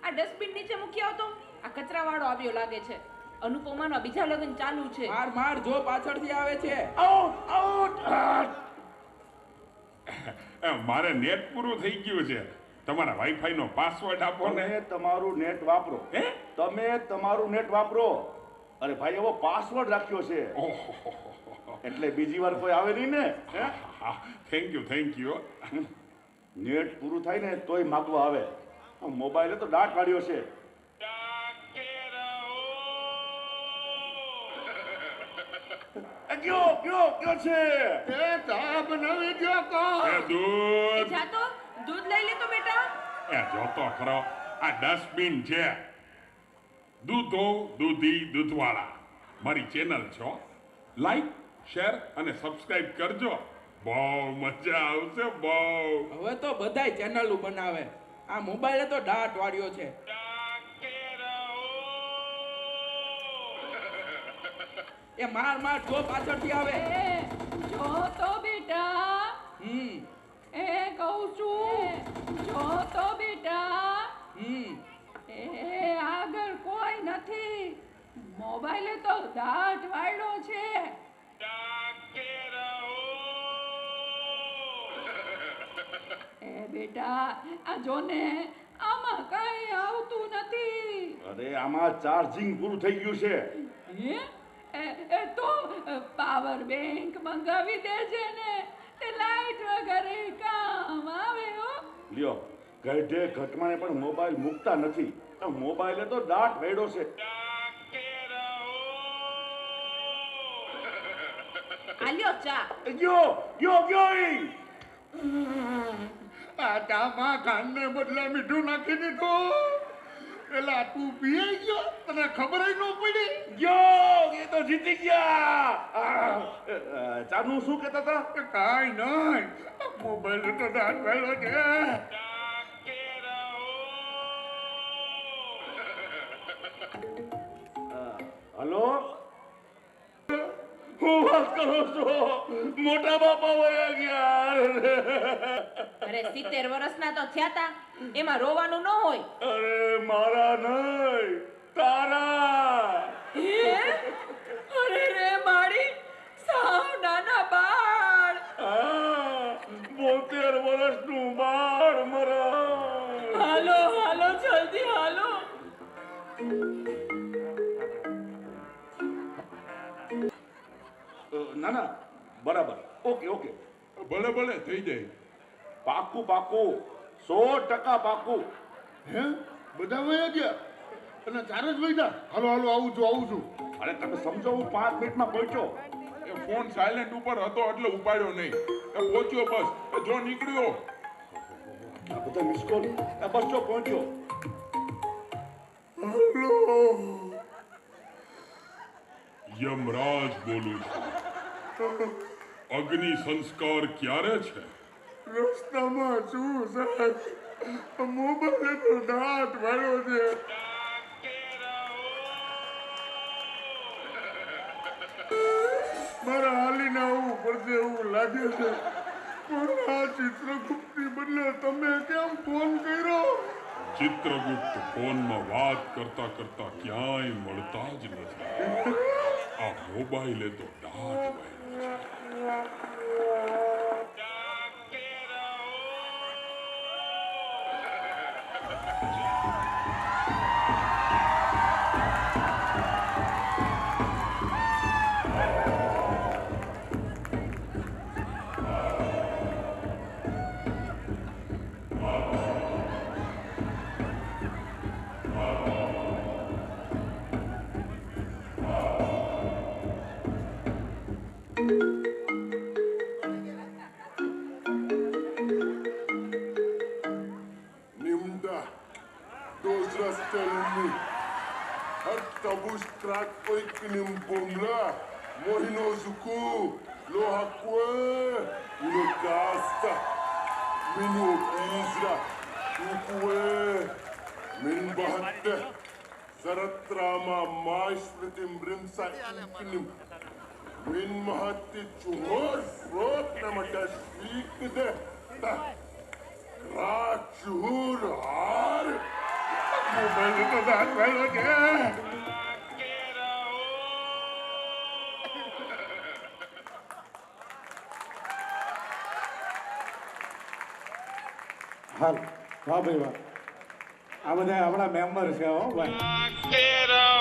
આ ડસ્ટબિન નીચે મૂકી આવતો. આ કચરાવાળો આવ્યો લાગે છે. અનુપમાનો બીજા લગ્ન ચાલુ છે. માર માર જો પાછળથી આવે છે. આઉટ આઉટ મારે નેટ પૂરું થઈ ગયું છે. તમારા વાઈફાઈ નો પાસવર્ડ આપો ને. તમે તમારું નેટ વાપરો. તમે તમારું નેટ વાપરો. અરે ભાઈ એવો પાસવર્ડ રાખ્યો છે એટલે બીજી વાર કોઈ આવે નહીં ને. Thank you. નેટ પૂરું થાય ને તોય માગવા આવે. મોબાઈલે તો દાંત વાળ્યો છે. કયો છે એ ચા બનાવી દો કો. દૂધ જાતો દૂધ લઈ લે તો બેટા. જોતો ખરો આ ડસ્ટબિન છે. દૂધો દૂધી દૂધવાળા મારી ચેનલ છો. લાઈક શેર અને સબસ્ક્રાઇબ કરજો. બહુ મજા આવશે બહુ. હવે તો બધાય ચેનલો બનાવે. આ મોબાઈલે તો દાંત વાળ્યો છે. એ માર માર જો પાછળથી આવે. જો તો બેટા. એ કહું છું જો તો બેટા. એ આગળ કોઈ નથી. મોબાઈલે તો દાંત વાળ્યો છે. એ બેટા આ જોને આમાં કઈ આવતું નથી. અરે આમાં ચાર્જિંગ પૂરું થઈ ગયું છે. એ તો પાવર બેંક મંગાવી દેજે ને. તે લાઈટ વગર કામ આવે હો. લ્યો ગઢે ઘટમાને પણ મોબાઈલ મૂકતા નથી. મોબાઈલે તો દાંત વેડો છે. આલ્યો ચા. ગયો આ ચામાં ખાંડને બદલે મીઠું નાખી દીધું. પેલા તું પીએ ગયો તને ખબર ન પડી. એ તો જીતી ગયા. ચાનું શું કહેતા હતા? કાંઈ નહીં, મોબાઈલ તો દાંત વાળ્યો છે. હલો, હું વાત કરું છું. મોટા બાપા વયા ગયા. અરે 70 વર્ષના તો થયા તા. એમાં રોવાનું ન હોય. અરે મારા નહીં, તારા. અરે રે મારી સાવ નાના બાળ. 72 વર્ષનું બાળ મરા. હાલો હાલો જલ્દી હાલો. ના બરાબર. ઓકે ભલે થઈ જાય. પાકું 100% પાકું. હે બધા વયા ગયા અને ચાર જ વૈદા. હાલો આવું છું. અરે તમે સમજો, હું 5 મિનિટમાં પહોંચ્યો. એ ફોન સાયલેન્ટ ઉપર હતો એટલે ઉપાડ્યો નહીં. એ પહોંચ્યો બસ. જો નીકળ્યો. આ બધા મિસ કોલ. બસ જો પહોંચ્યો. યમરાજ બોલું છું. અગ્નિ સંસ્કાર ક્યારે છે? રસ્તામાં છું સાહેબ. મોબાઈલ તો દાંત વાળ્યો છે. મારા હાલીને આવવું પડશે એવું લાગે છે. પણ આ ચિત્રગુપ્તની બદલે તમે કેમ ફોન કર્યો? ચિત્રગુપ્ત ફોનમાં વાત કરતા ક્યાંય મળતા જ નથી. આ મોબાઈલે તો દાંત વાળ્યો છે. Nimda, those just telling me. Hatta bush track oikinim bomla, mohino zuku, lo hakwe, uno kasta, minu pizra, ukwe, min bahatte, zaratrama maishritim rimsa ikinim, min mahatti chuhor frot namata shikde, ta. Rachur har mobile તો દાંત વાળો છે. હાલ વાહ ભાઈ વાહ. આ બધા આપણા મેમ્બર છે હો ભાઈ.